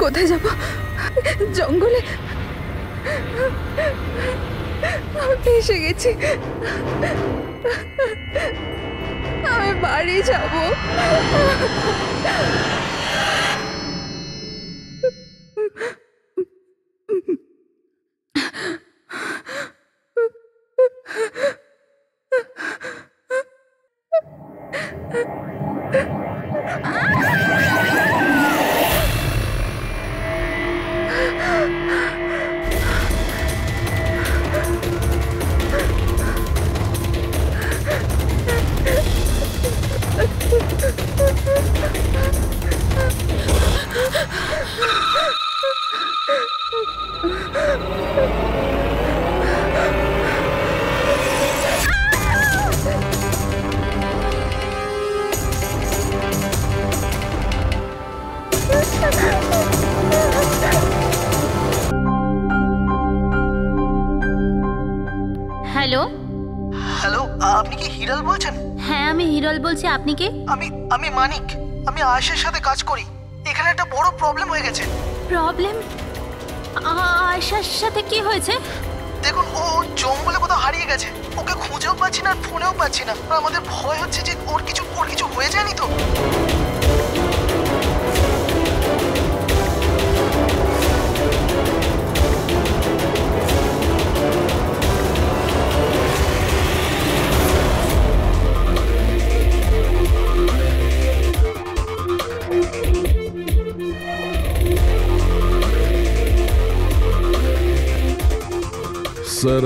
কোথায় যাব? জঙ্গলে এসে গেছি। আমি বাড়ি যাব। হ্যালো হ্যালো, আপনি কি হিরাল বলছেন? হ্যাঁ, আমি হিরল বলছি। আপনি কে? আমি মানিক। আমি আয়েশার সাথে কাজ করি। এখানে একটা বড় প্রবলেম হয়ে গেছে। প্রবলেম? আয়েশার সাথে কি হয়েছে? দেখুন, ও জঙ্গলে কোথাও হারিয়ে গেছে। ওকে খুঁজেও পাচ্ছি না, ফোনেও পাচ্ছি না। আর আমাদের ভয় হচ্ছে যে ওর কিছু হয়ে যায়নি তো। স্যার,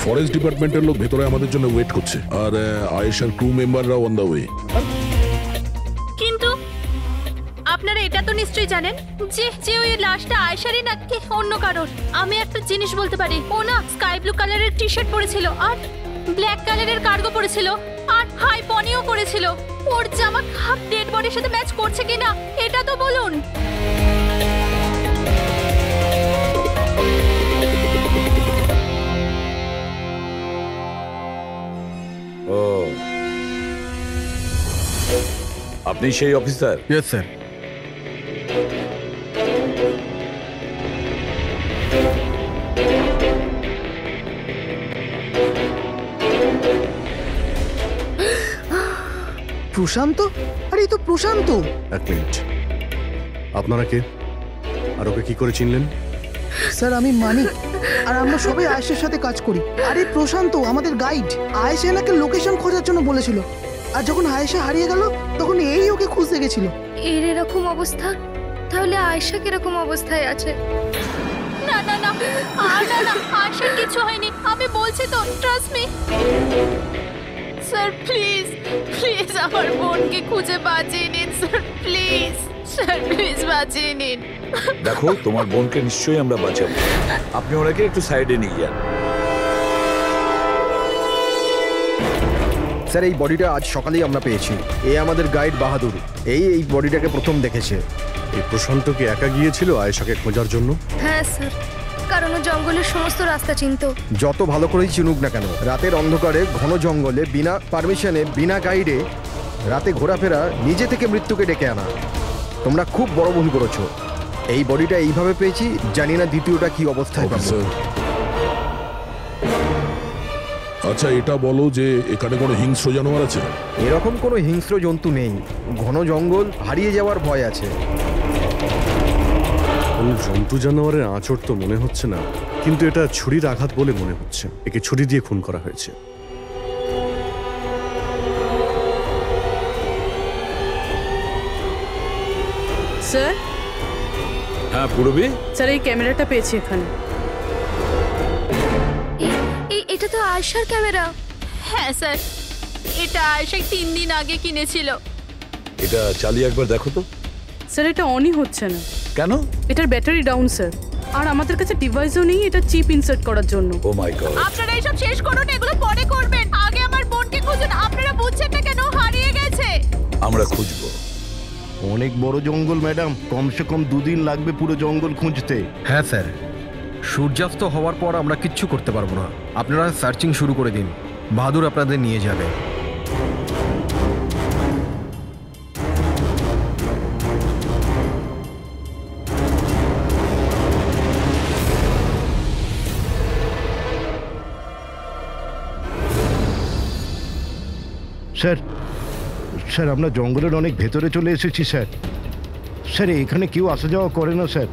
ফরেস্ট ডিপার্টমেন্টের লোক ভেতরে আমাদের জন্য ওয়েট করছে, আর আয়েশার ক্রু মেম্বাররা অন দ্য ওয়ে। কিন্তু আপনারা এটা তো নিশ্চয়ই জানেন যে ওই লাশটা আয়েশারই নাকি অন্য কারোর। আমি একটা জিনিস বলতে পারি, ও না স্কাই ব্লু কালারের টি শার্ট পরেছিল আর ব্ল্যাক কালারের কার্গো পরেছিল আর হাই পনিও করেছিল। ওর জামা হাফ ডেড বডির সাথে ম্যাচ করছে কিনা এটা তো বলুন। ও, আপনি সেই অফিসার? Yes sir. প্রশান্ত? আরে এই তো প্রশান্ত। এক মিনিট, আপনারা কে আর ওকে কি করে চিনলেন? স্যার, আমি মানিক, আর আমরা সবাই আয়েশার সাথে কাজ করি। আরে প্রশান্ত আমাদের গাইড। আয়েশা এনাকে লোকেশন খোঁজার জন্য বলেছিল, আর যখন আয়েশা হারিয়ে গেল তখন এই ওকে খুঁজতে গেছিল। এর এরকম অবস্থা, তাহলে আয়েশা কিরকম অবস্থায় আছে? না না না, না আয়েশার কিছু হয়নি, আমি বলছি তো, trust me. Sir please please আমার বোনকে খুঁজে বাঁচিয়ে নিন স্যার, প্লিজ স্যার, প্লিজ বাঁচিয়ে নিন। দেখো, তোমার বোনকে নিশ্চয়ই আমরা বাঁচাবো। আপনি ওনাকে একটু সাইডে নিয়ে যান। স্যার, এই বডিটা আজ সকালেই আমরা পেয়েছি। এ আমাদের গাইড বাহাদুর। এই বডিটাকে প্রথম দেখেছে। এই প্রশান্ত কি একা গিয়েছিল আয়েশাকে খোঁজার জন্য? হ্যাঁ স্যার, কারণ ও জঙ্গলের সমস্ত রাস্তা চিনত। যত ভালো করেই চিনুক না কেন, রাতের অন্ধকারে ঘন জঙ্গলে বিনা পারমিশনে, বিনা গাইডে রাতে ঘোরাফেরা নিজে থেকে মৃত্যুকে ডেকে আনা, তোমরা খুব বড় ভুল করেছো। এই বডিটা এইভাবে পেয়েছি, জানি না দ্বিতীয়টা কি অবস্থায় পাবো। আচ্ছা, এটা বলো যে এখানে কোনো হিংস্র জানোয়ার আছে? এরকম কোনো হিংস্র জন্তু নেই। ঘন জঙ্গল, হারিয়ে যাওয়ার ভয় আছে। কোনো জন্তু জানোয়ারের আঁচড় তো মনে হচ্ছে না, কিন্তু এটা ছুরির আঘাত বলে মনে হচ্ছে। একে ছুরি দিয়ে খুন করা হয়েছে। স্যার? হ্যাঁ পূরবী? স্যার, এই ক্যামেরাটা পেয়েছি এখানে। এটা তো আয়েশার ক্যামেরা। হ্যাঁ স্যার, এটা আয়েশা 3 দিন আগে কিনেছিল। এটা চালিয়ে একবার দেখো তো। স্যার, এটা অনই হচ্ছে না। কেন? এটার ব্যাটারি ডাউন স্যার, আর আমাদের কাছে ডিভাইসও নেই এটা চিপ ইনসার্ট করার জন্য। ও মাই গড। আপনারা এইসব শেষ করুন, এগুলো পরে করবেন। আগে আমার বোনকে খুঁজুন। আপনারা বুঝছেন না কেন হারিয়ে গেছে? আমরা খুঁজবো। অনেক বড় জঙ্গল ম্যাডাম, কমসে কম 2 দিন লাগবে পুরো জঙ্গল খুঁজতে। হ্যাঁ স্যার, সূর্যাস্ত হওয়ার পর আমরা কিচ্ছু করতে পারবো না। আপনারা সার্চিং শুরু করে দিন, বাহাদুর আপনাদের নিয়ে যাবে। স্যার স্যার আমরা জঙ্গলের অনেক ভেতরে চলে এসেছি স্যার। স্যার এখানে কেউ আসা যাওয়া করে না স্যার।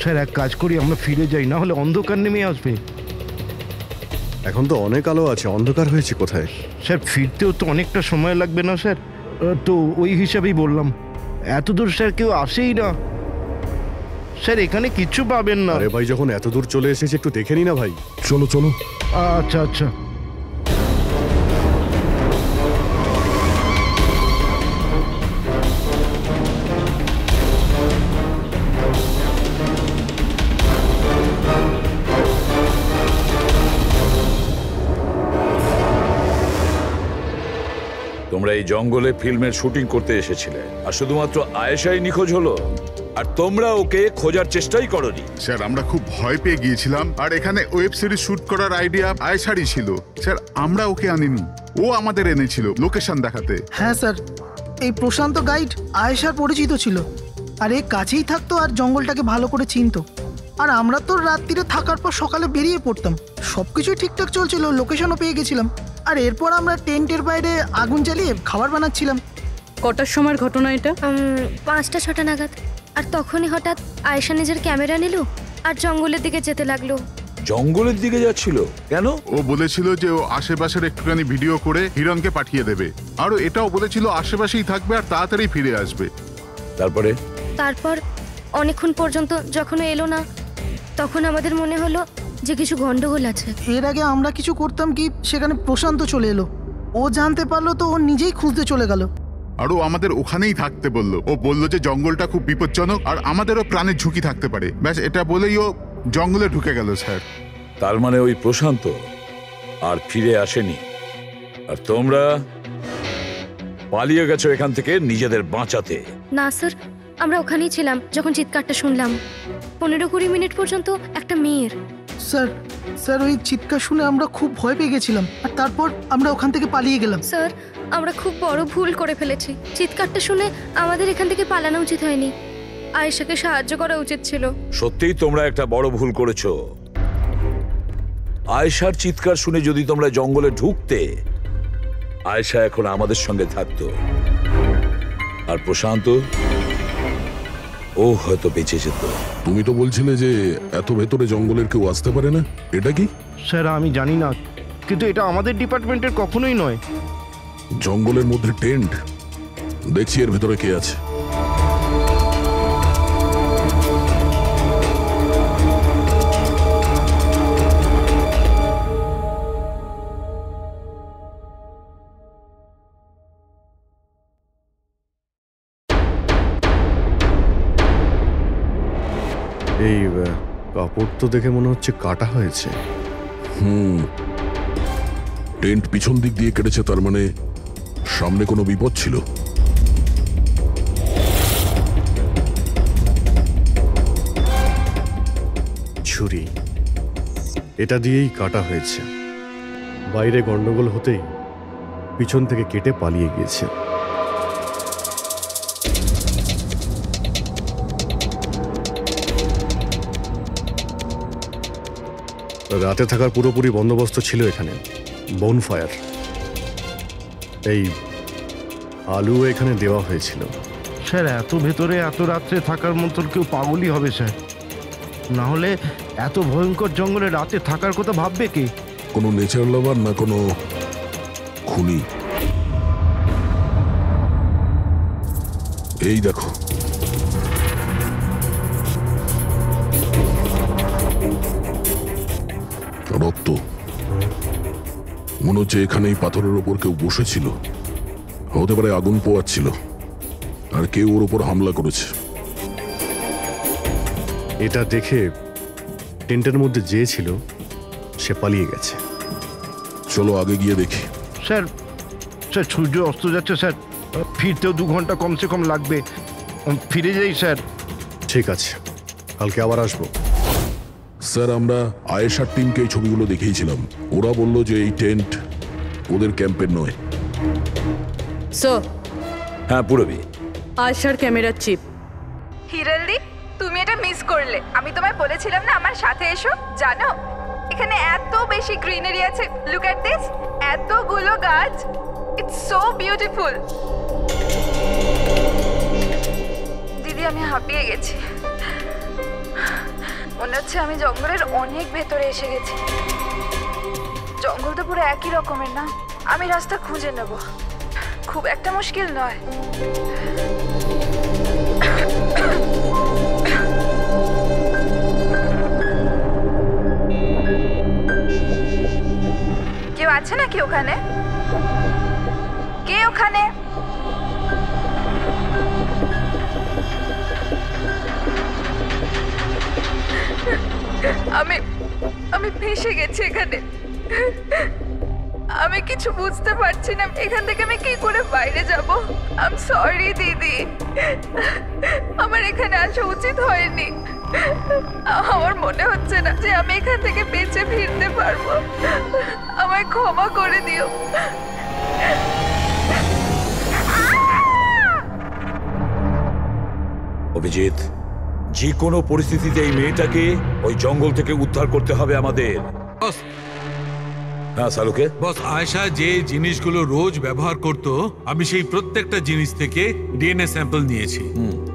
স্যার এক কাজ করি, আমরা ফিরে যাই, না হলে অন্ধকার নেমে আসবে। এখন তো অনেক আলো আছে, অন্ধকার হয়েছে কোথায়? স্যার ফিরতেও তো অনেকটা সময় লাগবে না স্যার? তো ওই হিসাবেই বললাম, এত দূর স্যার কেউ আসেই না স্যার, এখানে কিচ্ছু পাবেন না। আরে ভাই, যখন এত দূর চলে এসেছে একটু দেখে নি না ভাই। চলো চলো। আচ্ছা আচ্ছা। তোমরা এই জঙ্গলে ফিল্মের শুটিং করতে এসেছিলে, আর শুধুমাত্র আয়েশাই নিখোঁজ হলো, আর তোমরা ওকে খোঁজার চেষ্টাই করনি। স্যার আমরা খুব ভয় পেয়ে গিয়েছিলাম, আর এখানে ওয়েব সিরিজ শুট করার আইডিয়া আয়েশারই ছিল। স্যার আমরা ওকে আনিনি, ও আমাদের এনেছিল লোকেশন দেখাতে। হ্যাঁ স্যার, এই প্রশান্ত গাইড আয়েশার পরিচিত ছিল, আর এ কাছেই থাকতো আর জঙ্গলটাকে ভালো করে চিনতো। আর আমরা তো রাত্রিরে থাকার পর সকালে বেরিয়ে পড়তাম, সবকিছুই ঠিকঠাক চলছিল, লোকেশনও পেয়ে গেছিলাম। আর এরপর আমরা টেন্টের বাইরে আগুন জ্বালিয়ে খাবার বানাচ্ছিলাম। কটার সময়ের ঘটনা এটা? 5টা-6টা নাগাদ। আর তখনই হঠাৎ আয়েশা নিজের ক্যামেরা নিল আর জঙ্গলের দিকে যেতে লাগলো। জঙ্গলের দিকে যাচ্ছিল কেন? ও বলেছিল যে ও আশেপাশের একটুখানি ভিডিও করে হিরণকে পাঠিয়ে দেবে, আর এটাও বলেছিল আশেপাশেই থাকবে আর তাড়াতাড়ি ফিরে আসবে। তারপর অনেকক্ষণ পর্যন্ত যখন ও এলো না, তখন আমাদের মনে হলো যে কিছু গন্ডগোল আছে। এর আগে আমরা কিছু করতাম কি, সেখানে প্রশান্ত চলে এলো, ও জানতে পারলো তো ও নিজেই খুঁজতে চলে গেল। আর ও আমাদের ওখানেই থাকতে বলল। ও বলল যে জঙ্গলটা খুব বিপজ্জনক আর আমাদেরও প্রাণের ঝুঁকি থাকতে পারে, ব্যাস এটা বলেই ও জঙ্গলে ঢুকে গেল স্যার। তার মানে ওই প্রশান্ত আর ফিরে আসেনি, আর তোমরা পালিয়ে গেছো এখান থেকে নিজেদের বাঁচাতে। না স্যার, আমরা ওখানেই ছিলাম যখন চিৎকারটা শুনলাম। 15-20 মিনিট পর্যন্ত একটা মেয়ের। স্যার ওই চিৎকার শুনে আমরা খুব ভয় পেয়ে গেছিলাম, আর তারপর আমরা ওখান থেকে পালিয়ে গেলাম। স্যার, আমরা খুব বড় ভুল করে ফেলেছি। চিৎকারটা শুনে আমাদের এখান থেকে পালানো উচিত হয়নি, আয়েশাকে সাহায্য করা উচিত ছিল। সত্যিই তোমরা একটা বড় ভুল করেছো। আয়েশার চিৎকার শুনে যদি তোমরা জঙ্গলে ঢুকতে, আয়েশা এখন আমাদের সঙ্গে থাকতো, আর প্রশান্ত ও হয়তো বেঁচে যেত। তুমি তো বলছিলে যে এত ভেতরে জঙ্গলের কেউ আসতে পারে না, এটা কি? স্যার আমি জানি না, কিন্তু এটা আমাদের ডিপার্টমেন্টের কখনোই নয়। জঙ্গলের মধ্যে টেন্ট, দেখছি এর ভেতরে কে আছে। এই কাপড় তো দেখে মনে হচ্ছে কাটা হয়েছে। টেন্ট পিছন দিক দিয়ে কেটেছে, তার মানে সামনে কোনো বিপদ ছিল। ছুরি, এটা দিয়েই কাটা হয়েছে। বাইরে গন্ডগোল হতেই পিছন থেকে কেটে পালিয়ে গিয়েছে। রাতে থাকার পুরোপুরি বন্দোবস্ত ছিল এখানে, বনফায়ার। এই আলু এখানে দেওয়া হয়েছিল। স্যার এত ভেতরে এত রাত্রে থাকার মতন কেউ পাগলই হবে স্যার, না হলে এত ভয়ঙ্কর জঙ্গলে রাতে থাকার কথা ভাববে কে? কোনো নেচার লাভার না কোনো খুনি। এই দেখো, রক্ত। মনে হচ্ছে এখানেই পাথরের ওপর কেউ বসেছিল, হতে পারে আগুন পোয়াচ্ছিল, আর কেউ ওর ওপর হামলা করেছে। এটা দেখে টেন্টের মধ্যে যে ছিল সে পালিয়ে গেছে। চলো আগে গিয়ে দেখি। স্যার স্যার সূর্য অস্ত যাচ্ছে স্যার, ফিরতেও 2 ঘন্টা কমসে কম লাগবে। ফিরে যাই স্যার। ঠিক আছে, কালকে আবার আসবো। স্যার আমরা আয়েশার টিমকে এই ছবিগুলো দেখিয়েছিলাম, ওরা বলল যে এই টেন্ট ওদের ক্যাম্পের নয়। স্যার, হ্যাঁ পুরবি, আয়েশার ক্যামেরার চিপ। হিরলদি, তুমি এটা মিস করলে। আমি তোমায় বলেছিলাম না আমার সাথে এসো। জানো এখানে এত বেশি গ্রিনারি আছে, লুক এট দিস, এতগুলো গাছ। It's so beautiful. দিদি আমি হাঁপিয়ে গেছি, মনে হচ্ছে আমি জঙ্গলের অনেক ভেতরে এসে গেছি। জঙ্গল তো পুরো একই রকমের না, আমি রাস্তা খুঁজে নেব, খুব একটা মুশকিল নয়। কেউ আছে নাকি ওখানে? কে ওখানে? আমি ফেঁসে গেছি এখানে, আমি কিছু বুঝতে পারছি না, এখান থেকে আমি কি করে বাইরে যাব। আই এম সরি দিদি, আমার এখানে আসা উচিত হয়নি। আমার মনে হচ্ছে না যে আমি এখান থেকে বেঁচে ফিরতে পারবো, আমায় ক্ষমা করে দিও। অভিজিৎ, যে কোনো পরিস্থিতিতে এই মেয়েটাকে ওই জঙ্গল থেকে উদ্ধার করতে হবে আমাদের। হ্যাঁ সালুকে বস, আয়েশা যে জিনিসগুলো রোজ ব্যবহার করত, আমি সেই প্রত্যেকটা জিনিস থেকে ডিএনএ স্যাম্পল নিয়েছি,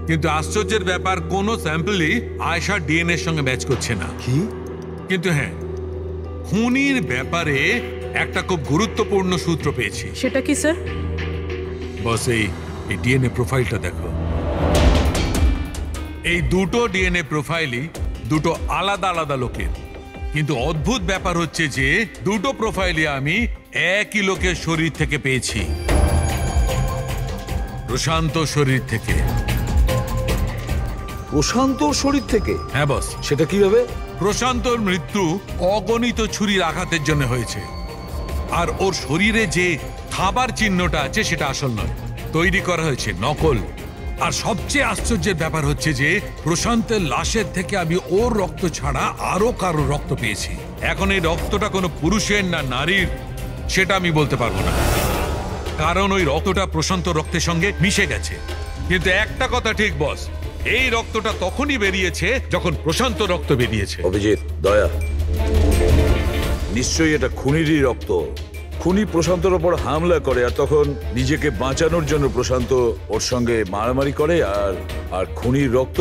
কিন্তু আশ্চর্যের ব্যাপার কোনো স্যাম্পলই আয়েশার ডিএনএ সঙ্গে ম্যাচ করছে না। কি? কিন্তু হ্যাঁ, খুনির ব্যাপারে একটা খুব গুরুত্বপূর্ণ সূত্র পেয়েছি। সেটা কি স্যার? বস এই ডিএনএ প্রোফাইলটা দেখো। এই দুটো ডিএনএ প্রোফাইলই দুটো আলাদা আলাদা লোকের, কিন্তু অদ্ভুত ব্যাপার হচ্ছে যে দুটো প্রোফাইলই আমি একই লোকের শরীর থেকে পেয়েছি, প্রশান্ত শরীর থেকে। প্রশান্ত শরীর থেকে? হ্যাঁ বস। সেটা কিভাবে? প্রশান্তর মৃত্যু অগণিত ছুরির আঘাতের জন্য হয়েছে, আর ওর শরীরে যে খাবার চিহ্নটা আছে সেটা আসল নয়, তৈরি করা হয়েছে নকল। আর সবচেয়ে আশ্চর্যের ব্যাপার হচ্ছে যে প্রশান্তের লাশের থেকে আমি ওর রক্ত ছাড়া আরো কারো রক্ত পেয়েছি। এখন এই রক্তটা কোনো পুরুষের না নারীর সেটা আমি বলতে পারবো না, কারণ ওই রক্তটা প্রশান্ত রক্তের সঙ্গে মিশে গেছে। কিন্তু একটা কথা ঠিক বস, এই রক্তটা তখনই বেরিয়েছে যখন প্রশান্ত রক্ত বেরিয়েছে। অভিজিৎ, দয়া, নিশ্চয়ই এটা খুনিরই রক্ত। খুনি প্রশান্তর ওপর হামলা করে, আর তখন নিজেকে বাঁচানোর জন্য প্রশান্ত ওর সঙ্গে মারামারি করে, আর খুনির রক্ত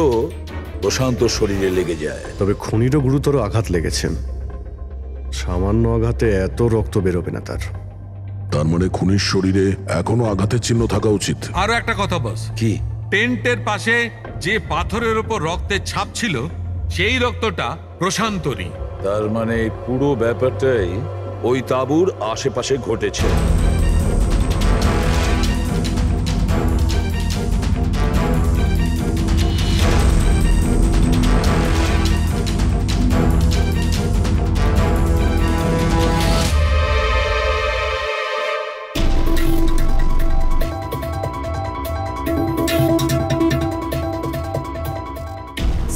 প্রশান্ত শরীরে লেগে যায়। তবে খুনিরও গুরুতর আঘাত লেগেছেন, সামান্য আঘাতে এত রক্ত বেরোবে না তার। তার মানে খুনির শরীরে এখনো আঘাতের চিহ্ন থাকা উচিত। আরো একটা কথা বস। কি? টেন্টের পাশে যে পাথরের উপর রক্তের ছাপ ছিল সেই রক্তটা প্রশান্তরই। তার মানে পুরো ব্যাপারটাই ওই তাঁবুর আশেপাশে ঘটেছে।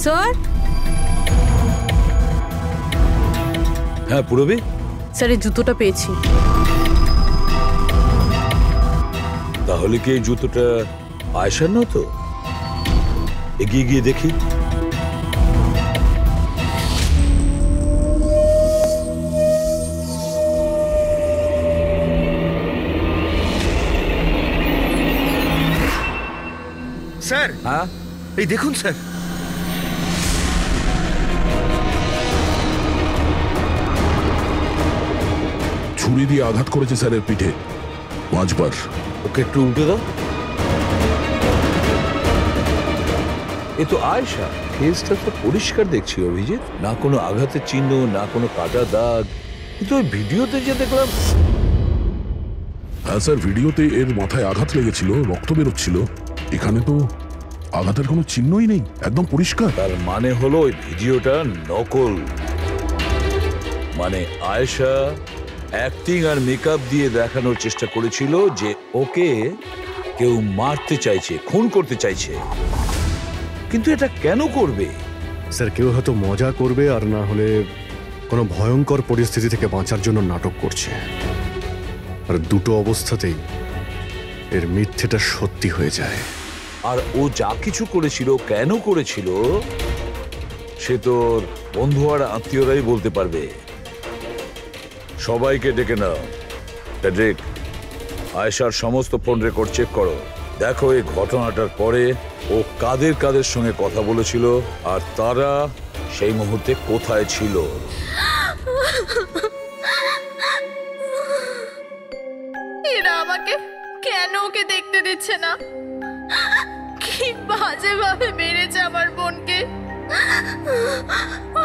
স্যার? হ্যাঁ পুরবী? স্যার এই জুতোটা পেয়েছি। তাহলে কি এই জুতোটা আয়েশার না? তো এগিয়ে গিয়ে দেখি। স্যার, হ্যাঁ এই দেখুন স্যার। ছুরি দিয়ে আঘাত করেছে স্যারের পিঠে 5 বার। ওকে একটু উল্টে দাও। এ তো আয়েশা, ফেসটা তো পরিষ্কার দেখছি অভিজিৎ, না কোনো আঘাতের চিহ্ন, না কোনো কাটা দাগ। কিন্তু ওই ভিডিওতে যে দেখলাম। হ্যাঁ স্যার, ভিডিওতে এর মাথায় আঘাত লেগেছিল, রক্ত বেরোচ্ছিল। এখানে তো আঘাতের কোনো চিহ্নই নেই, একদম পরিষ্কার। তার মানে হলো ওই ভিডিওটা নকল। মানে আয়েশা অ্যাক্টিং আর মেকআপ দিয়ে দেখানোর চেষ্টা করেছিল যে ওকে কেউ মারতে চাইছে, খুন করতে চাইছে। কিন্তু এটা কেন করবে? স্যার, কেউ হয়তো মজা করবে, আর না হলে কোনো ভয়ঙ্কর পরিস্থিতি থেকে বাঁচার জন্য নাটক করছে। আর দুটো অবস্থাতেই এর মিথ্যেটা সত্যি হয়ে যায়। আর ও যা কিছু করেছিল, কেন করেছিল, সে তোর বন্ধু আর আত্মীয়রাই বলতে পারবে। সবাইকে ডেকে নাও। প্যাড্রিক, আয়েশার সমস্ত ফোন রেকর্ড চেক করো। দেখো এই ঘটনাটার পরে ও কাদের কাদের সঙ্গে কথা বলেছিল আর তারা সেই মুহূর্তে কোথায় ছিল। এরা আমাকে কেন ওকে দেখতে দিচ্ছে না? কি বাজে ভাবে মেরেছে আমার বোনকে।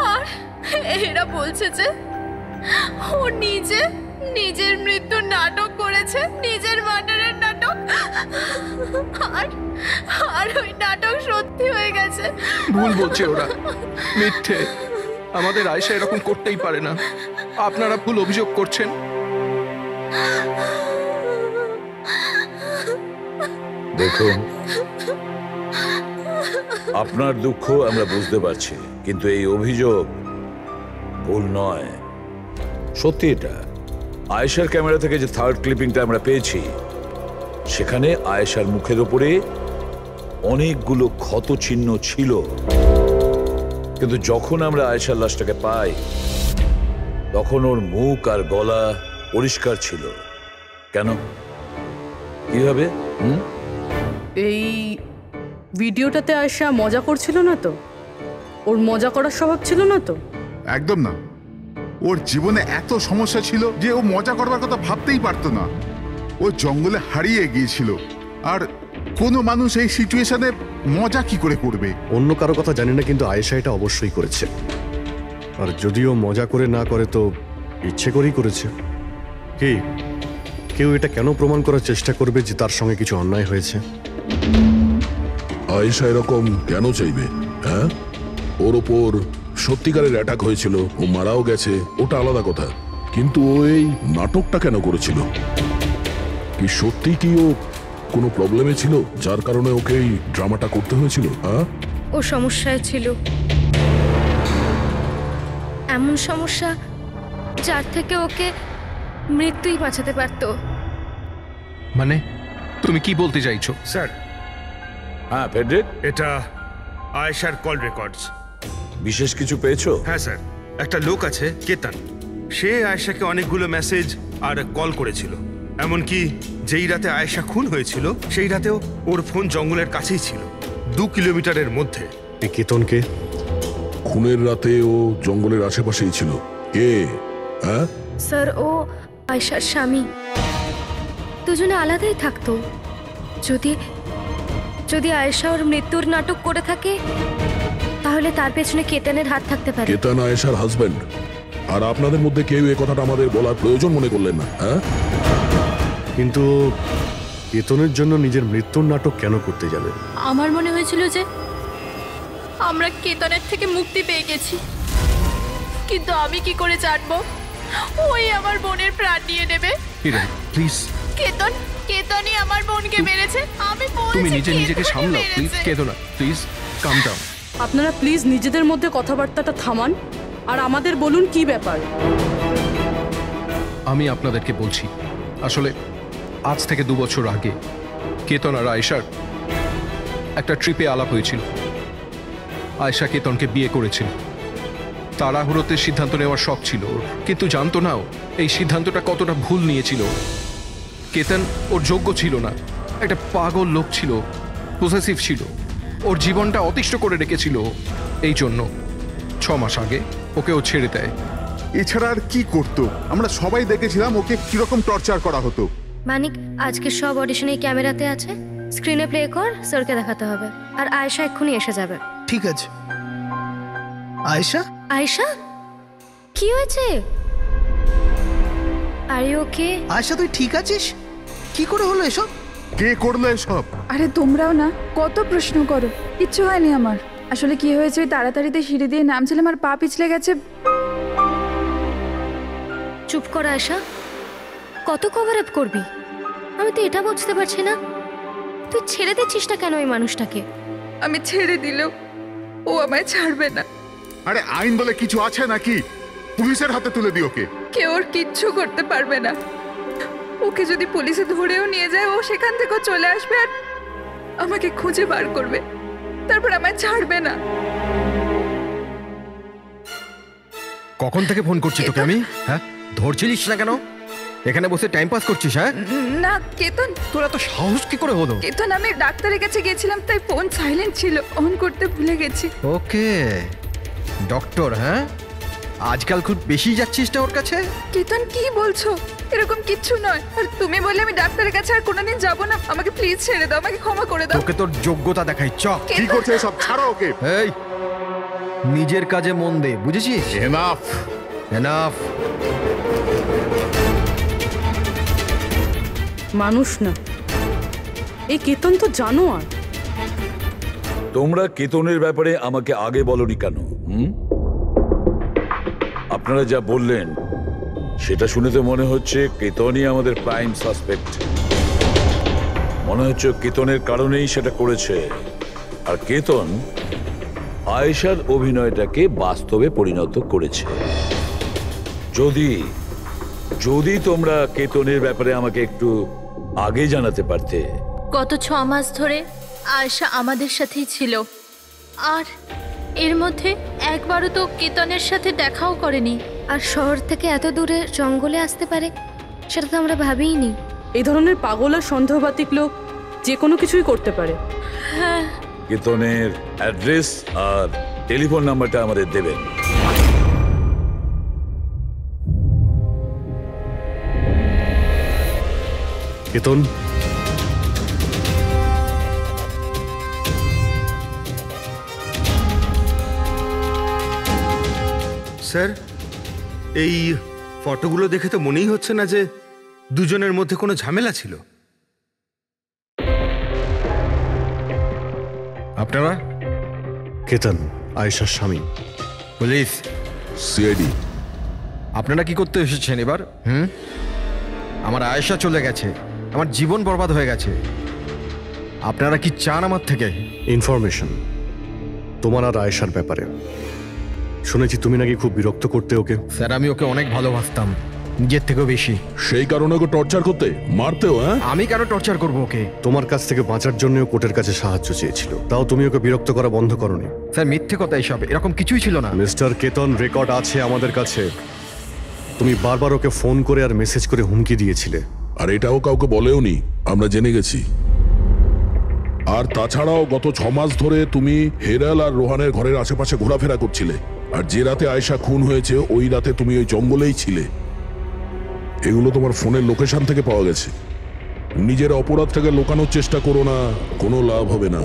আর এরা বলছে যে ও নিজের মৃত্যুর নাটক করেছে, নিজের মার্ডারের নাটক। আর ওই নাটক সত্যি হয়ে গেছে। ভুল বলছে ওরা, মিথ্যে। আমাদের আয়েশা এরকম করতেই পারে না। আপনারা ভুল অভিযোগ করছেন। দেখুন, আপনার দুঃখ আমরা বুঝতে পারছি, কিন্তু এই অভিযোগ ভুল নয়, সত্যি। এটা আয়েশার ক্যামেরা থেকে যে থার্ড ক্লিপিংটা আমরা পেয়েছি, সেখানে আয়েশার মুখের উপরে অনেকগুলো ক্ষত চিহ্ন ছিল, কিন্তু যখন আমরা আয়েশার লাশটাকে পাই তখন ওর মুখ আর গলা পরিষ্কার ছিল। কেন, কিভাবে? এই ভিডিওটাতে আয়েশা মজা করছিল না তো? ওর মজা করার স্বভাব ছিল না তো? একদম না। ওর জীবনে এত সমস্যা ছিল যে ও মজা করবার কথা ভাবতেই পারতো না। ও জঙ্গলে হারিয়ে গিয়েছিল, আর কোনো মানুষ এই সিচুয়েশনে মজা কি করে করবে? অন্য কারো কথা জানি না, কিন্তু আয়েশা এটা অবশ্যই করেছে। আর যদিও মজা করে না করে তো ইচ্ছে করেই করেছে। কি কেউ এটা কেন প্রমাণ করার চেষ্টা করবে যে তার সঙ্গে কিছু অন্যায় হয়েছে? আয়েশা এরকম কেন চাইবে? হ্যাঁ, ওর ওপর সত্যিকারের অ্যাটাক হয়েছিল, ও মারাও গেছে, ওটা আলাদা কথা, কিন্তু ও এই নাটকটা কেন করেছিল? কি সত্যি কি ও কোনো প্রবলেমে ছিল যার কারণে ওকে এই ড্রামাটা করতে হয়েছিল? হ্যাঁ, ও সমস্যায় ছিল, এমন সমস্যা যার থেকে ওকে মৃত্যুই বাঁচাতে পারতো। মানে তুমি কি বলতে চাইছো? স্যার, হ্যাঁ ফেডরিক, এটা আয়েশার কল রেকর্ডস। বিশেষ কিছু পেয়েছো? হ্যাঁ স্যার, একটা লোক আছে কেতন, সে আয়েশাকে অনেকগুলো মেসেজ আর কল করেছিল। এমনকি যেই রাতে আয়েশা খুন হয়েছিল সেই রাতেও ওর ফোন জঙ্গলের কাছেই ছিল, 2 কিলোমিটারের মধ্যে। এই কেতনকে? খুনের রাতে ও জঙ্গলের আশেপাশেই ছিল। কে? হ্যাঁ স্যার, ও আয়েশার স্বামী। দুজনে আলাদাই থাকতো। যদি আয়েশা ওর মৃত্যুর নাটক করে থাকে, তাহলে তার পেছনে কেতনের হাত থাকতে পারে। কেতন আয়েশার হাজবেন্ড, আর আপনাদের মধ্যে কেউ এই কথাটা আমাদের বলার প্রয়োজন মনে করলেন না। হ্যাঁ, কিন্তু কেতনের জন্য নিজের মৃত্যুর নাটক কেন করতে যাবে? আমার মনে হয়েছিল যে আমরা কেতনের থেকে মুক্তি পেয়ে গেছি, কিন্তু আমি কি করে জানবো ওই আমার বোনের প্রাণ নিয়ে নেবে? প্লিজ, কেতনই আমার বোনকে মেরেছে। আমি বলছি, তুমি নিজেকে সামলাও please. Ketna, please calm down. আপনারা প্লিজ নিজেদের মধ্যে কথাবার্তাটা থামান আর আমাদের বলুন কি ব্যাপার। আমি আপনাদেরকে বলছি, আসলে আজ থেকে 2 বছর আগে কেতন আর আয়েশার একটা ট্রিপে আলাপ হয়েছিল। আয়েশা কেতনকে বিয়ে করেছিল। তাড়াহুড়োতে সিদ্ধান্ত নেওয়ার শখ ছিল ওর, কিন্তু জানতো না এই সিদ্ধান্তটা কতটা ভুল নিয়েছিল। কেতন ওর যোগ্য ছিল না, একটা পাগল লোক ছিল, পসেসিভ ছিল, ওর জীবনটা অতিষ্ঠ করে রেখেছিল। এই জন্য 6 মাস আগে ওকে ও ছেড়ে দেয়। এছাড়া আর কি করতো? আমরা সবাই দেখেছিলাম ওকে কিরকম টর্চার করা হতো। মানিক, আজকে সব অডিশনে ক্যামেরাতে আছে, স্ক্রিনে প্লে কর, স্যারকে দেখাতে হবে। আর আয়েশা এক্ষুনি এসে যাবে। ঠিক আছে। আয়েশা? আয়েশা, কি হয়েছে? Are you okay? আয়েশা, তুই ঠিক আছিস? কি করে হলো এসব? কে করলো এসব? আরে তোমরাও না কত প্রশ্ন করো, কিচ্ছু হয়নি আমার। আসলে কি হয়েছে, ওই তাড়াতাড়িতে সিঁড়ি দিয়ে নামছিলাম আর পা পিছলে গেছে। চুপ কর আয়েশা, কত কভার আপ করবি? আমি তো এটা বুঝতে পারছি না, তুই ছেড়ে দিচ্ছিস না কেন ওই মানুষটাকে? আমি ছেড়ে দিলেও ও আমায় ছাড়বে না। আরে আইন বলে কিছু আছে নাকি? পুলিশের হাতে তুলে দিও ওকে। কেউ ওর কিচ্ছু করতে পারবে না। ওকে যদি পুলিশে ধরেও নিয়ে যায়, ও সেখান থেকেও চলে আসবে আর আমাকে খুঁজে বার করবে, তারপর আমায় ছাড়বে না। কখন থেকে ফোন করছি তোকে আমি? হ্যাঁ, ধরছিলিস না কেন? এখানে বসে টাইম পাস করছিস? হ্যাঁ না কেতন, তোর এত সাহস কি করে হলো? কেতন আমি ডাক্তারের কাছে গেছিলাম, তাই ফোন সাইলেন্ট ছিল, অন করতে ভুলে গেছি। ওকে, ডক্টর, হ্যাঁ আজকাল খুব বেশি যাচ্ছিস না ওর কাছে? কেতন কি বলছো? এরকম কিচ্ছু নয়। আর তুমি বললে আমি ডাক্তারের কাছে আর কোনোদিন যাব না। আমাকে প্লিজ ছেড়ে দাও, আমাকে ক্ষমা করে দাও। তোকে তোর যোগ্যতা দেখাই, চ। কি করছে সব? ছাড়ো ওকে। এই নিজের কাজে মন দে, বুঝেছিস? Enough enough. মানুষ না, এই কেতন তো জানোয়ার। তোমরা কেতনের ব্যাপারে আমাকে আগে বলনি কেন? আপনারা যা বললেন সেটা শুনে তো মনে হচ্ছে কেতনই আমাদের প্রাইম সাসপেক্ট। মনে হচ্ছে কেতনের কারণেই সেটা করেছে। আর কেতন আয়েশার অভিনয়টাকে বাস্তবে পরিণত করেছে। যদি যদি তোমরা কেতনের ব্যাপারে আমাকে একটু আগে জানাতে পারতে। গত 6 মাস ধরে আয়েশা আমাদের সাথেই ছিল, আর এর মধ্যে একবারও তো কেতনের সাথে দেখাও করেনি। আর শহর থেকে এত দূরে জঙ্গলে আসতে পারে সেটা তো আমরা ভাবিইনি। এই ধরনের পাগল আর সন্দেহবাতিক লোক যে কোনো কিছুই করতে পারে। হ্যাঁ, কেতনের অ্যাড্রেস আর টেলিফোন নাম্বারটা আমাদের দেবেন। কেতন, স্যার, এই ফটোগুলো দেখে তো মনেই হচ্ছে না যে দুজনের মধ্যে কোনো ঝামেলা ছিল। আপনারা? কেতন আয়েশার স্বামী। Police, CID. আপনারা কি করতে এসেছেন এবার? আমার আয়েশা চলে গেছে, আমার জীবন বরবাদ হয়ে গেছে। আপনারা কি চান আমার থেকে? ইনফরমেশন তোমার আর আয়েশার ব্যাপারে। শুনেছি তুমি নাকি খুব বিরক্ত করতে ওকে। স্যার, আমি ওকে অনেক ভালোবাসতাম, নিজের থেকেও বেশি। সেই কারণে ওকে টর্চার করতে, মারতেও? হ্যাঁ, আমি কেন টর্চার করবো ওকে? তোমার কাছ থেকে বাঁচার জন্য কোর্টের কাছে সাহায্য চেয়েছিল, তাও তুমি ওকে বিরক্ত করা বন্ধ করনি। স্যার মিথ্যে কথা এসব, এরকম কিছুই ছিল না। মিস্টার কেতন, রেকর্ড আছে আমাদের কাছে। তুমি বারবার ওকে ফোন করে আর মেসেজ করে হুমকি দিয়েছিলে। আর এটাও কাউকে বলেওনি, আমরা জেনে গেছি। আর তাছাড়াও গত 6 মাস ধরে তুমি হেরাল আর রোহানের ঘরের আশেপাশে ঘোরাফেরা করছিলে। আর যে রাতে আয়েশা খুন হয়েছে ওই রাতে তুমি ওই জঙ্গলেই ছিলে। এগুলো তোমার ফোনের লোকেশন থেকে পাওয়া গেছে। নিজের অপরাধটাকে লুকানোর চেষ্টা করো না, কোনো লাভ হবে না।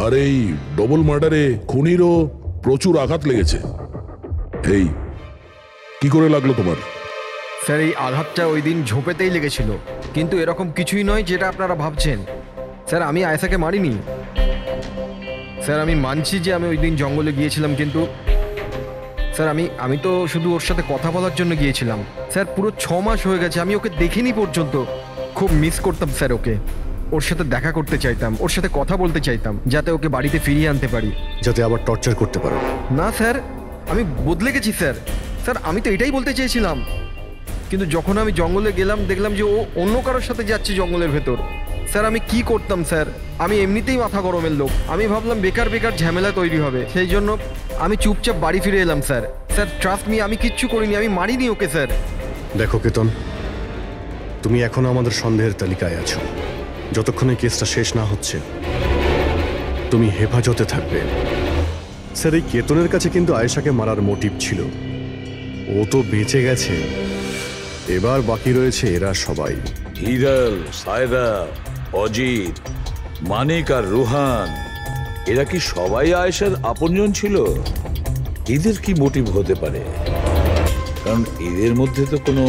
আর এই ডবল মার্ডারে খুনিরও প্রচুর আঘাত লেগেছে। এই কি করে লাগলো তোমার? স্যার, এই আঘাতটা ওই দিন ঝোপেতেই লেগেছিল, কিন্তু এরকম কিছুই নয় যেটা আপনারা ভাবছেন। স্যার, আমি আয়েশাকে মারিনি। স্যার, আমি মানছি যে আমি ওই দিন জঙ্গলে গিয়েছিলাম, কিন্তু স্যার আমি তো শুধু ওর সাথে কথা বলার জন্য গিয়েছিলাম। স্যার, পুরো 6 মাস হয়ে গেছে, আমি ওকে দেখিনি পর্যন্ত। খুব মিস করতাম স্যার ওকে। ওর সাথে দেখা করতে চাইতাম, ওর সাথে কথা বলতে চাইতাম, যাতে ওকে বাড়িতে ফিরিয়ে আনতে পারি, যাতে আবার টর্চার করতে পারো। না স্যার, আমি বদলে গেছি স্যার। স্যার, আমি তো এটাই বলতে চেয়েছিলাম, কিন্তু যখন আমি জঙ্গলে গেলাম দেখলাম যে ও অন্য কারোর সাথে যাচ্ছে জঙ্গলের ভেতর। স্যার, আমি কি করতাম স্যার? আমি এমনিতেই মাথা গরমের লোক। আমি ভাবলাম বেকার বেকার ঝামেলা তৈরি হবে, সেই জন্য আমি চুপচাপ বাড়ি ফিরে এলাম স্যার। স্যার, ট্রাস্ট মি, আমি কিচ্ছু করিনি, আমি মারিনি ওকে স্যার। দেখো কেতন, তুমি এখনো আমাদের সন্দেহের তালিকায় আছো। যতক্ষণে কেসটা শেষ না হচ্ছে তুমি হেফাজতে থাকবে। স্যার, এই কেতনের কাছে কিন্তু আয়েশাকে মারার মোটিভ ছিল। ও তো বেঁচে গেছে, এবার বাকি রয়েছে এরা সবাই। হিরাল, সায়রা, অজিত, মানিক আর রুহান, এরা কি সবাই আয়েশার আপনজন ছিল? এদের কি মোটিভ হতে পারে? কারণ এদের মধ্যে তো কোনো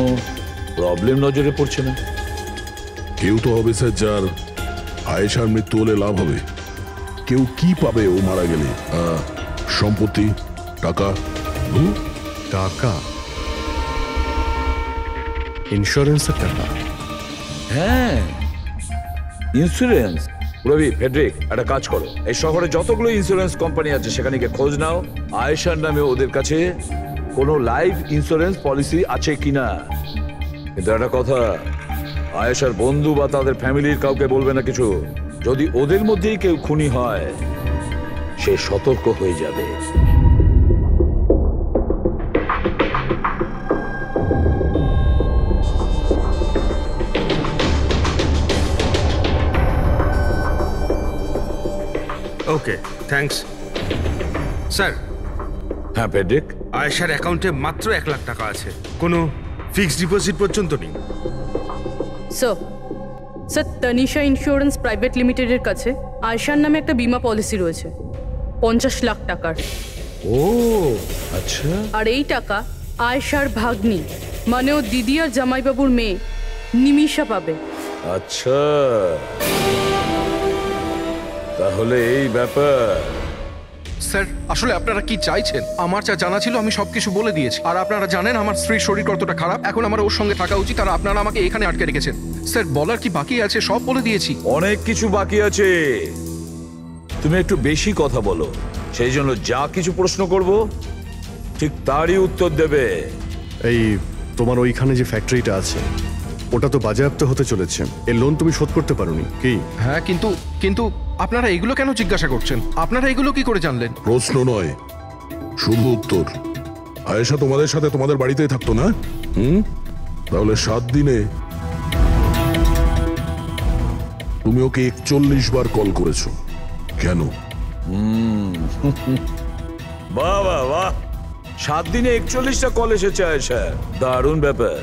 প্রবলেম নজরে পড়ছে না। কেউ তো হবে স্যার যার আয়েশার মৃত্যু হলে লাভ হবে। কেউ কি পাবে ও মারা গেলে? সম্পত্তি, টাকা। টাকা? ইন্স্যুরেন্সের টাকা? হ্যাঁ, ইন্স্যুরেন্স। রবি, ফেডরিক, একটা কাজ করো, এই শহরে যতগুলো ইন্স্যুরেন্স কোম্পানি আছে সেখানে গিয়ে খোঁজ নাও আয়েশার নামে ওদের কাছে কোনো লাইফ ইন্স্যুরেন্স পলিসি আছে কিনা। কিন্তু একটা কথা, আয়েশার বন্ধু বা তাদের ফ্যামিলির কাউকে বলবে না কিছু। যদি ওদের মধ্যেই কেউ খুনি হয় সে সতর্ক হয়ে যাবে। ওকে, থ্যাঙ্কস স্যার। হ্যাঁ পেড্রিক, আয়েশার অ্যাকাউন্টে মাত্র 1 লাখ টাকা আছে, কোনো ফিক্সড ডিপোজিট পর্যন্ত নেই। স্যার তনিশা ইন্স্যুরেন্স প্রাইভেট লিমিটেডের কাছে আয়েশার নামে একটা বীমা পলিসি রয়েছে 50 লাখ টাকার। ও আচ্ছা। আর এই টাকা আয়েশার ভাগ্নি মানে ও দিদি আর জামাইবাবুর মেয়ে নিমিষা পাবে। আচ্ছা, তাহলে এই ব্যাপার। স্যার আসলে আপনারা কি চাইছেন? আমার যা জানা ছিল আমি সবকিছু বলে দিয়েছি। আর আপনারা জানেন আমার স্ত্রীর শরীর কতটা খারাপ, এখন আমার ওর সঙ্গে থাকা উচিত, আর আপনারা আমাকে এখানে আটকে রেখেছেন। স্যার বলার কি বাকি আছে? সব বলে দিয়েছি। অনেক কিছু বাকি আছে, তুমি একটু বেশি কথা বলো, সেই জন্য যা কিছু প্রশ্ন করব ঠিক তারই উত্তর দেবে। এই তোমার ওইখানে যে ফ্যাক্টরিটা আছে ওটা তো বাজেয়াপ্ত হতে চলেছে, এর লোন তুমি শোধ করতে পারোনি কি? হ্যাঁ, কিন্তু আপনারা এগুলো কেন জিজ্ঞাসা করছেন? আপনারা এগুলো কি করে জানলেন? প্রশ্ন নয়, শুধু উত্তর। আয়েশা তোমাদের সাথে তোমাদের বাড়িতেই থাকতো না? তাহলে 7 দিনে তুমি ওকে 41 বার কল করেছো কেন? বাহ বাহ বাহ, 7 দিনে 41টা কল এসেছে আয়েশা, দারুণ ব্যাপার।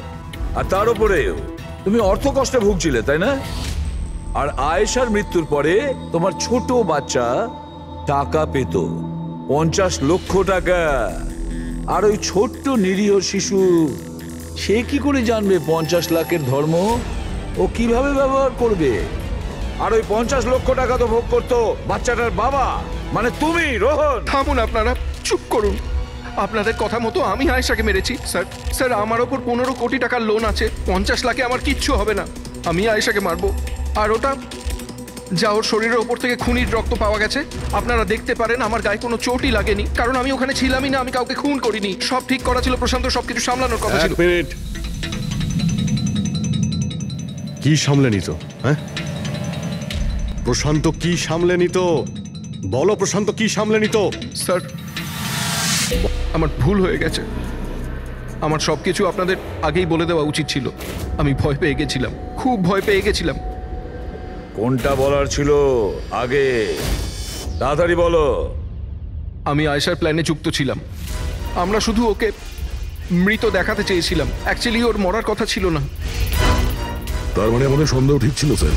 আর তার উপরেও তুমি অর্থ কষ্টে ভুগছিলে, তাই না? আর আয়েশার মৃত্যুর পরে তোমার ছোট বাচ্চা টাকা পেত 50 লক্ষ টাকা। আর ওই ছোট্ট নিরীহ শিশু সে কি করে জানবে 50 লাখের ধর্ম? ও কিভাবে ব্যবহার করবে? আর ওই 50 লক্ষ টাকা তো ভোগ করতো বাচ্চাটার বাবা, মানে তুমি, রোহন। থামুন আপনারা, চুপ করুন। আপনাদের কথা মতো আমি আয়েশাকে মেরেছি। স্যার আমার ওপর 15 কোটি টাকার লোন আছে, 50 লাখে আমার কিচ্ছু হবে না। আমি আয়েশাকে মারবো। আর ওটা যা ওর শরীরের ওপর থেকে খুনির রক্ত পাওয়া গেছে, আপনারা দেখতে পারেন আমার গায়ে কোনো চোটই লাগেনি, কারণ আমি ওখানে ছিলামই না, আমি কাউকে খুন করিনি। সব ঠিক করা ছিল, প্রশান্ত সবকিছু সামলানোর কথা ছিল। কি সামলে নিত? হ্যাঁ, প্রশান্ত কি সামলে নিত? বলো, প্রশান্ত কি সামলে নিত? স্যার আমার ভুল হয়ে গেছে, আমার সবকিছু আপনাদের আগেই বলে দেওয়া উচিত ছিল। আমি ভয় পেয়ে গেছিলাম, খুব ভয় পেয়ে গেছিলাম। কোনটা বলার ছিল আগে? তাড়াতাড়ি বলো। আমি আয়েশার প্ল্যানে যুক্ত ছিলাম। আমরা শুধু ওকে মৃত দেখাতে চেয়েছিলাম, অ্যাকচুয়ালি ওর মরার কথা ছিল না। তার মানে আমাদের সন্দেহ ঠিক ছিল স্যার?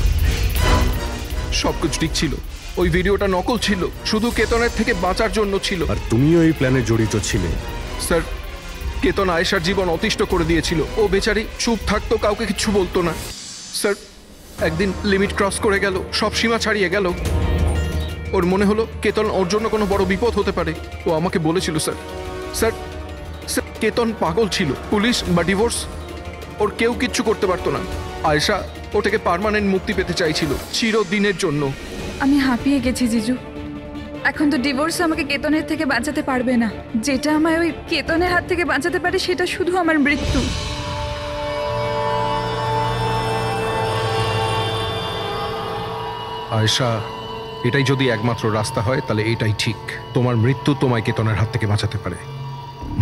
সবকিছু ঠিক ছিল, ওই ভিডিওটা নকল ছিল, শুধু কেতনের থেকে বাঁচার জন্য ছিল। আর তুমিও এই প্ল্যানে জড়িত ছিলে? স্যার কেতন আয়েশার জীবন অতিষ্ঠ করে দিয়েছিল, ও বেচারি চুপ থাকতো, কাউকে কিছু বলতো না। স্যার একদিন লিমিট ক্রস করে গেল, সব সীমা ছাড়িয়ে গেল। ওর মনে হলো কেতন ওর জন্য কোনো বড় বিপদ হতে পারে। ও আমাকে বলেছিল স্যার স্যার স্যার কেতন পাগল ছিল, পুলিশ বা ডিভোর্স ওর কেউ কিচ্ছু করতে পারতো না। আয়েশা ওটাকে পার্মানেন্ট মুক্তি পেতে চাইছিল, চিরদিনের জন্য। আমি হাঁপিয়ে গেছি জিজু। এখন তো ডিভোর্স আমাকে কেতনের থেকে বাঁচাতে পারবে না। যেটা আমায় ওই কেতনের হাত থেকে বাঁচাতে পারে সেটা শুধু আমার মৃত্যু। আয়েশা, এটাই যদি একমাত্র রাস্তা হয় তাহলে এটাই ঠিক। তোমার মৃত্যু তোমায় কেতনের হাত থেকে বাঁচাতে পারে।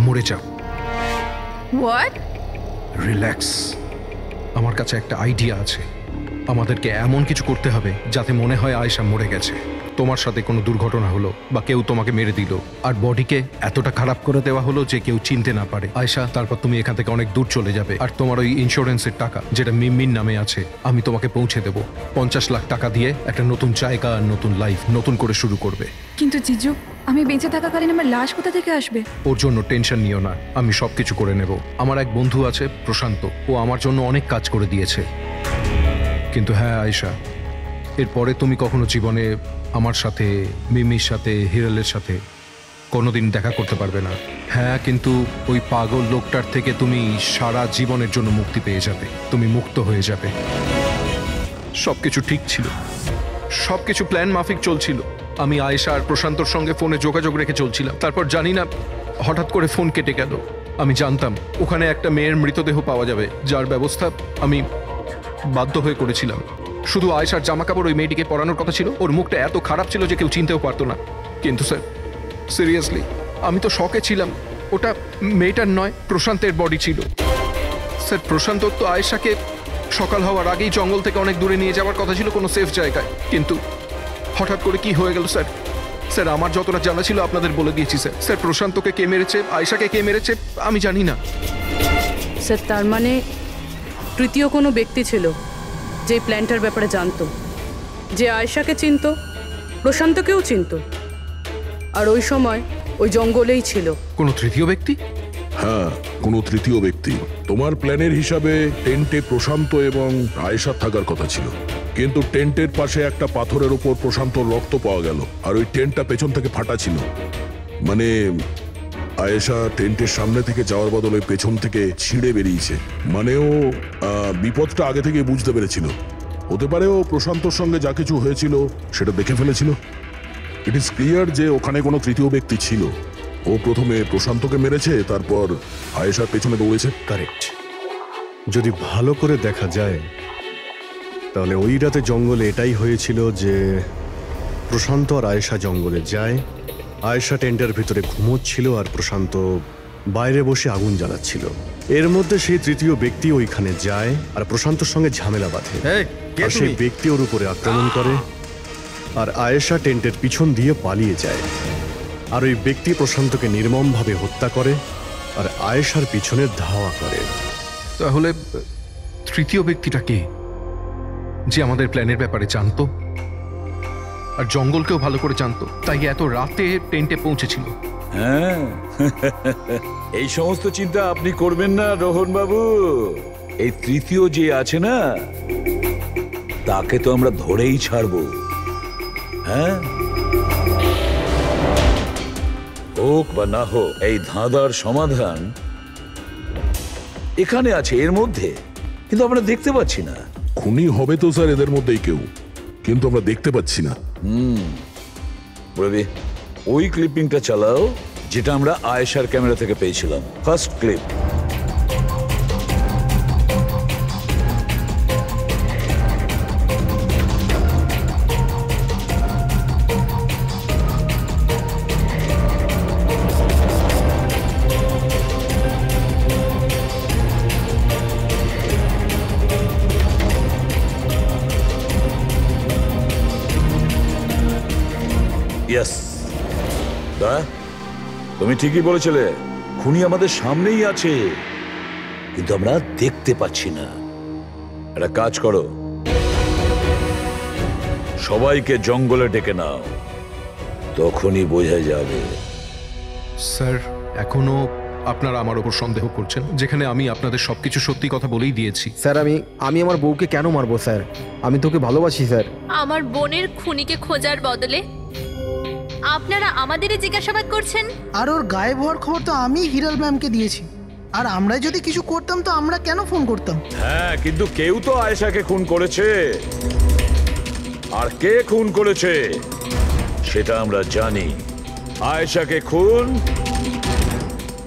মরে যাও। হোয়াট? রিল্যাক্স, আমার কাছে একটা আইডিয়া আছে। আমাদেরকে এমন কিছু করতে হবে যাতে মনে হয় আয়েশা মরে গেছে। তোমার সাথে কোনো দুর্ঘটনা হলো বা কেউ তোমাকে মেরে দিল, আর বডিকে এতটা খারাপ করে দেওয়া হলো যে কেউ চিনতে না পারে আয়েশা। তারপর তুমি এখান থেকে অনেক দূর চলে যাবে, আর তোমার ওই ইন্স্যুরেন্সের টাকা যেটা মিমির নামে আছে আমি তোমাকে পৌঁছে দেবো। 50 লাখ টাকা দিয়ে একটা নতুন জায়গা, নতুন লাইফ, নতুন করে শুরু করবে। কিন্তু জিজু, আমি বেঁচে থাকাকালীন আমার লাশ কোথা থেকে আসবে? ওর জন্য টেনশন নিও না, আমি সবকিছু করে নেব। আমার এক বন্ধু আছে প্রশান্ত, ও আমার জন্য অনেক কাজ করে দিয়েছে। কিন্তু হ্যাঁ আয়েশা, এরপরে তুমি কখনো জীবনে আমার সাথে, মিমির সাথে, হিরালের সাথে কোনোদিন দেখা করতে পারবে না। হ্যাঁ, কিন্তু ওই পাগল লোকটার থেকে তুমি সারা জীবনের জন্য মুক্তি পেয়ে যাবে, তুমি মুক্ত হয়ে যাবে। সবকিছু ঠিক ছিল, সবকিছু প্ল্যান মাফিক চলছিল। আমি আয়েশা আর প্রশান্তর সঙ্গে ফোনে যোগাযোগ রেখে চলছিলাম। তারপর জানি না হঠাৎ করে ফোন কেটে গেল। আমি জানতাম ওখানে একটা মেয়ের মৃতদেহ পাওয়া যাবে, যার ব্যবস্থা আমি বাধ্য হয়ে করেছিলাম। শুধু আয়েশার জামা কাপড় ওই মেয়েটিকে পরানোর কথা ছিল। ওর মুখটা এত খারাপ ছিল যে কেউ চিনতেও পারতো না। কিন্তু স্যার সিরিয়াসলি আমি তো শকে ছিলাম। ওটা মেয়েটার নয়, প্রশান্তের বডি ছিল। স্যার প্রশান্ত তো আয়েশাকে সকাল হওয়ার আগেই জঙ্গল থেকে অনেক দূরে নিয়ে যাওয়ার কথা ছিল, কোনো সেফ জায়গায়। কিন্তু হঠাৎ করে কি হয়ে গেল স্যার, স্যার আমার যতটা জানা ছিল আপনাদের বলে দিয়েছি স্যার। স্যার প্রশান্তকে কে মেরেছে, আয়েশাকে কে মেরেছে আমি জানি না। স্যার তার মানে তৃতীয় কোনো ব্যক্তি ছিল যে প্ল্যানটার ব্যাপারে জানতো, যে আয়েশাকে চিনতো, প্রশান্তকেও চিনতো, আর ওই সময় ওই জঙ্গলেই ছিল। কোনো তৃতীয় ব্যক্তি? হ্যাঁ, কোনো তৃতীয় ব্যক্তি। তোমার প্ল্যানের হিসাবে টেন্টে প্রশান্ত এবং আয়েশা থাকার কথা ছিল, কিন্তু টেন্টের পাশে একটা পাথরের উপর প্রশান্তর রক্ত পাওয়া গেল, আর ওই টেন্টটা পেছন থেকে ফাটা ছিল। মানে আয়েশা টেন্টের সামনে থেকে যাওয়ার বদলে পেছন থেকে ছিঁড়ে বেরিয়েছে। মানে ও বিপদটা আগে থেকে বুঝতে পেরেছিল। হতে পারে ও প্রশান্তর সঙ্গে যা কিছু হয়েছিল সেটা দেখে ফেলেছিল। ইট ইজ ক্লিয়ার যে ওখানে কোনো তৃতীয় ব্যক্তি ছিল। ও প্রথমে প্রশান্তকে মেরেছে, তারপর আয়েশার পেছনে দৌড়েছে। কারেক্ট। যদি ভালো করে দেখা যায় তাহলে ওই রাতে জঙ্গলে এটাই হয়েছিল যে প্রশান্ত আর আয়েশা জঙ্গলে যায়, আয়েশা টেন্টের ভিতরে ঘুমোচ্ছিল আর প্রশান্ত বাইরে বসে আগুন জ্বালাচ্ছিল। এর মধ্যে সেই তৃতীয় ব্যক্তি ওইখানে যায় আর প্রশান্তর সঙ্গে ঝামেলা বাঁধে, আর সেই ব্যক্তি ওর উপরে আক্রমণ করে, আর আয়েশা টেন্টের পিছন দিয়ে পালিয়ে যায়। আর ওই ব্যক্তি প্রশান্তকে নির্মমভাবে হত্যা করে আর আয়েশার পিছনে ধাওয়া করে। তাহলে তৃতীয় ব্যক্তিটা কে, যে আমাদের প্ল্যানের ব্যাপারে জানতো আর জঙ্গলকেও ভালো করে জানতো, তাই এত রাতে টেন্টে পৌঁছেছিল? হ্যাঁ, এই সমস্ত চিন্তা আপনি করবেন না রোহন বাবু। এই তৃতীয় যে আছে না, তাকে তো আমরা ধরেই ছাড়বো। হ্যাঁ, হোক বা না হোক, এই ধাঁধার সমাধান এখানে আছে, এর মধ্যে, কিন্তু আমরা দেখতে পাচ্ছি না। খুনি হবে তো স্যার এদের মধ্যেই কেউ, কিন্তু আমরা দেখতে পাচ্ছি না। রবি, ওই ক্লিপিংটা চালাও যেটা আমরা আয়েশার ক্যামেরা থেকে পেয়েছিলাম, ফার্স্ট ক্লিপ। তুমি ঠিকই বলেছিলে, খুনি আমাদের সামনেই আছে, কিন্তু আমরা দেখতে পাচ্ছি না। একটা কাজ করো, সবাইকে জঙ্গলে ডেকে নাও, তখনই বোঝা যাবে। স্যার এখনো আপনারা আমার ওপর সন্দেহ করছেন, যেখানে আমি আপনাদের সবকিছু সত্যি কথা বলেই দিয়েছি। স্যার আমি আমার বউকে কেন মারবো স্যার? আমি তোকে ভালোবাসি স্যার। আমার বোনের খুনিকে খোঁজার বদলে আপনারা আমাদেরই জিজ্ঞাসাবাদ করছেন। আর ওর গায়েব হওয়ার খবর তো আমি হিরাল ম্যামকে দিয়েছি, আর আমরা যদি কিছু করতাম তো আমরা কেন ফোন করতাম? হ্যাঁ, কিন্তু কেউ তো আয়েশাকে খুন করেছে, আর কে খুন করেছে সেটা আমরা জানি। আয়েশাকে খুন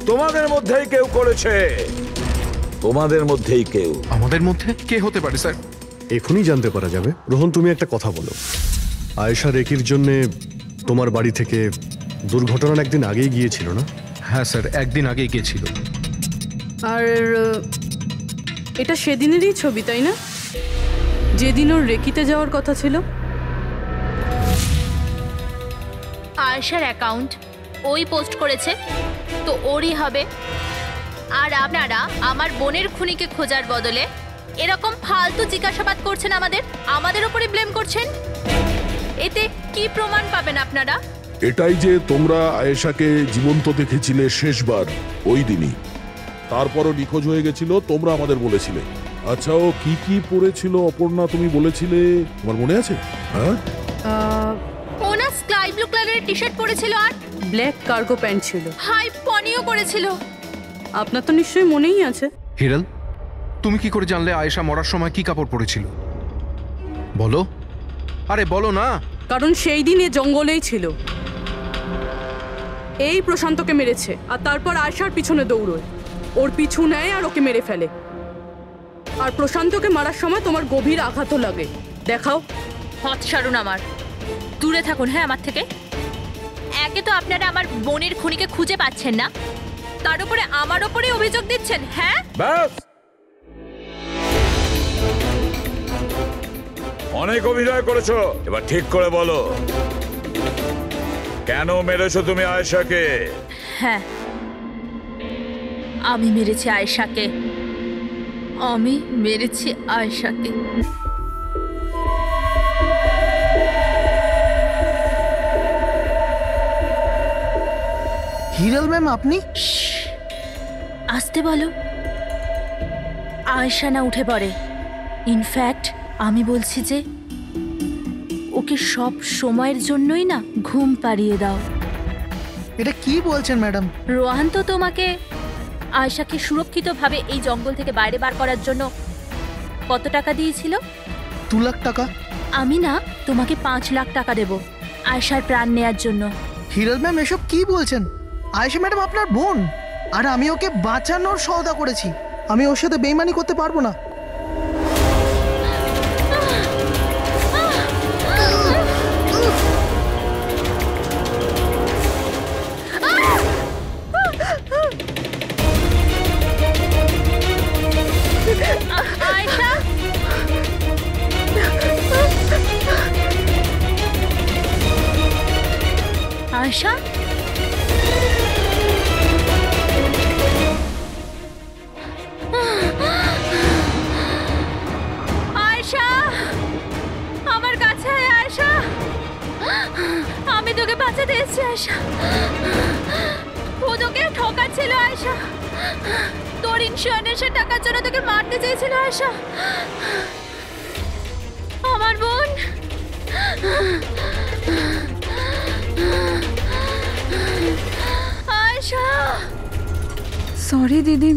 তোমাদের মধ্যেই কেউ করেছে, তোমাদের মধ্যেই কেউ। আমাদের মধ্যে কে হতে পারে স্যার? এখনই জানতে পারা যাবে। রোহন, তুমি একটা কথা বলো, আয়েশা রেকির জন্য তোমার বাড়ি থেকে দুর্ঘটনার একদিন আগেই গিয়েছিল না? হ্যাঁ স্যার, একদিন আগেই গিয়েছিল। আর এটা সেদিনেরই ছবি, তাই না? যেদিন ওর রেকিতে যাওয়ার কথা ছিল। আয়েশার অ্যাকাউন্ট ওই পোস্ট করেছে, তো ওরই হবে। আর আপনারা আমার বোনের খুনিকে খোঁজার বদলে এরকম ফালতু জিজ্ঞাসাবাদ করছেন, আমাদের উপরে ব্লেম করছেন। এতে কি প্রমাণ পাবেন আপনারা? এটাই যে তোমরা আয়েশাকে জীবন্ত দেখেছিলে শেষবার ওই দিনই, তারপরও নিখোঁজ হয়ে গেছিল, তোমরা আমাদের বলেছিলে। আচ্ছা, ও কি কি পরেছিল অপর্ণা তুমি বলেছিলে, তোমার মনে আছে? হ্যাঁ, ও না স্কাই ব্লু কালারের টি শার্ট পরেছিল আর ব্ল্যাক কার্গো প্যান্ট ছিল। হাই পনিও করেছিল। আপনার তো নিশ্চয়ই মনেই আছে। হিরাল, তুমি কি করে জানলে আয়েশা মরার সময় কি কাপড় পরেছিল? বলো, আরে বলো না। কারণ সেই দিন এ জঙ্গলেই ছিল। এই প্রশান্তকে মেরেছে আর তারপর আয়েশার পিছনে দৌড়োয়, ওর পিছু নেয় আর ওকে মেরে ফেলে। আর প্রশান্তকে মারার সময় তোমার গভীর আঘাতও লাগে। দেখাও। হত সারুন, আমার দূরে থাকুন। হ্যাঁ, আমার থেকে। একে তো আপনারা আমার বোনের খুনিকে খুঁজে পাচ্ছেন না, তার উপরে আমার উপরে অভিযোগ দিচ্ছেন। হ্যাঁ, ব্যাস, অনেক অভিনয় করেছো, এবার ঠিক করে বলো কেন মেরেছো তুমি আয়েশাকে? হ্যাঁ, আমি মেরেছি আয়েশাকে। আমি মেরেছি আয়েশাকে। হিরাল ম্যাম, আপনি? আসতে বলো। আয়েশা না উঠে পড়ে। ইনফ্যাক্ট আমি বলছি যে ওকে সব সময়ের জন্যই না ঘুম পাড়িয়ে দাও। এটা কি বলছেন ম্যাডাম? রোহান তো তোমাকে আয়েশাকে সুরক্ষিতভাবে এই জঙ্গল থেকে বাইরে বার করার জন্য কত টাকা দিয়েছিল? 2 লাখ টাকা। আমি না তোমাকে 5 লাখ টাকা দেব আয়েশার প্রাণ নেয়ার জন্য। হিরাল ম্যাম, এসব কি বলছেন? আয়েশা ম্যাডাম আপনার বোন, আর আমি ওকে বাঁচানোর সওদা করেছি। আমি ওর সাথে বেইমানি করতে পারবো না। আয়েশা, আয়েশা, আয়েশা, আমার কাছে আয় আয়েশা। আমি তোকে বাঁচাতে এসেছি আয়েশা। ও তোকে ঠকাচ্ছিল আয়েশা। তোর ইন্স্যুরেন্সের টাকার জন্য তোকে মারতে চেয়েছিল আয়েশা। আমার বোন। আয়েশা। সরি দিদি,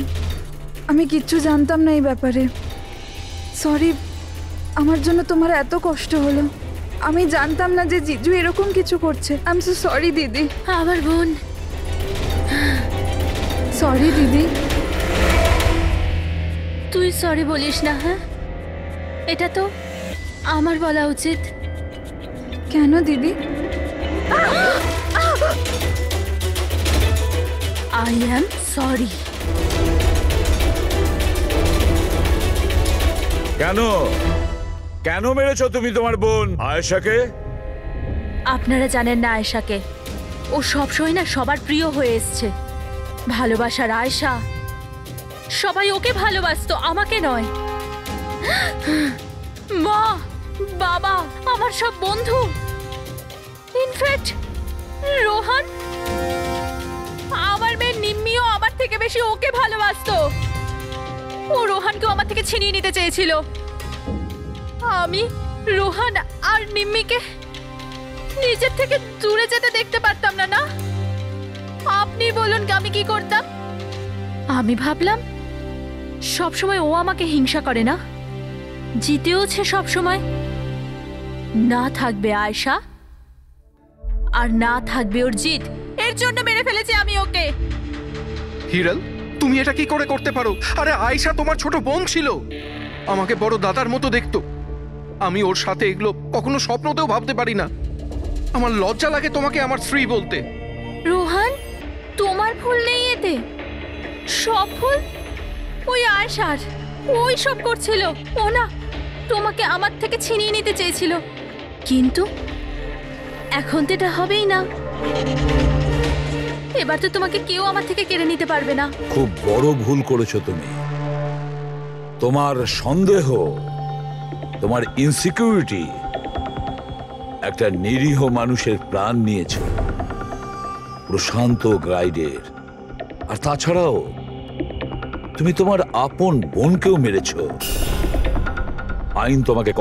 আমি কিচ্ছু জানতাম না এই ব্যাপারে। সরি, আমার জন্য তোমার এত কষ্ট হলো। আমি জানতাম না যে জিজু এরকম কিছু করছে। আই এম সো সরি দিদি। আমার বোন। সরি দিদি। তুই সরি বলিস না। হ্যাঁ, এটা তো আমার বলা উচিত। কেন দিদি? I am sorry. কেন কেন মেরেছো তুমি তোমার বোন আয়েশাকে? আপনারা জানেন না আয়েশাকে। ও সবসময় না সবার প্রিয় হয়ে এসছে। ভালোবাসার আয়েশা। সবাই ওকে ভালোবাসতো, আমাকে নয়। মা, বাবা, আমার সব বন্ধু, ইনফ্যাক্ট রোহান, আমার মেয়ে নিম্মিও আমার থেকে বেশি ওকে ভালোবাসতো। ও রোহানকেও আমার থেকে ছিনিয়ে নিতে চেয়েছিল। আমি রোহান আর নিম্মিকে নিজের থেকে দূরে যেতে দেখতে পারতাম না। না, আপনি বলুন আমি কি করতাম? আমি ভাবলাম সবসময় ও আমাকে হিংসা করে না, জিতেওছে সবসময়। না থাকবে আয়েশা, আর না থাকবে ওর জিত। এর জন্য মেরে ফেলেছি আমি ওকে। হিরাল, তুমি এটা কি করে করতে পারো? আরে আয়েশা তোমার ছোট বোন ছিল, আমাকে বড় দাদার মতো দেখতো। আমি ওর সাথে এগুলো কখনো স্বপ্নতেও ভাবতে পারি না। আমার লজ্জা লাগে তোমাকে আমার স্ত্রী বলতে। রোহান, তোমার ভুল নেই এতে। সব ভুল ওই আয়েশার। ওই সব করছিল। ও না তোমাকে আমার থেকে ছিনিয়ে নিতে চেয়েছিল, কিন্তু এখন তো এটা হবেই না। এবার তো তোমাকে কেউ আমার থেকে কেড়ে নিতে পারবে না। খুব বড় ভুল করেছো তুমি। তোমার সন্দেহ, তোমার ইনসিকিউরিটি একটা নিরীহ মানুষের প্রাণ নিয়েছে, প্রশান্ত গাইডের। আর তাছাড়াও তুমি তোমার আপন বোনকেও মেরেছো। আইন তোমাকে